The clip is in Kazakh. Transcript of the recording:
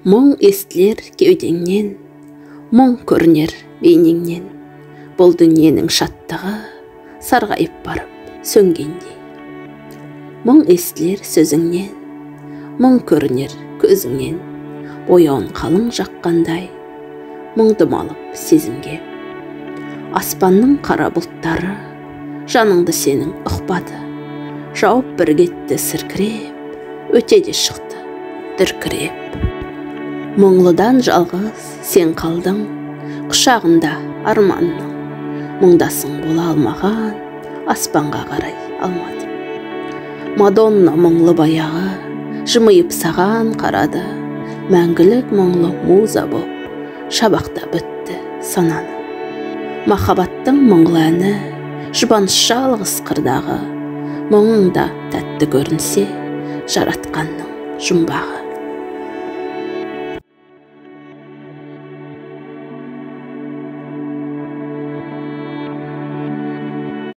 Мұң естілер кеудеңнен, мұң көрінер бейнеңнен, бұл дүниенің шаттығы сарғайып барып сөнгендей. Мұң естілер сөзіңнен, мұң көрінер көзіңнен, бояуын қалың жаққандай, мұңды малып сезімге. Аспанның қара бұлттары жаныңды сенің ұқпады, жауып бір кетті сіркіреп, өте де шықты дүркіреп. Мұңлыдан жалғыз сен қалдың, құшағында арманның, мұңдасың бола алмаған, аспанға қарай алмадым. Мадонна мұңлы баяғы, жымиып саған қарады, мәңгілік мұңлы муза боп, шабақта бітті сананы. Махаббаттың мұңлы әні, жұбаныш жалғыз қырдағы, мұңыңда тәтті көрінсе, жаратқанның жұмбағы.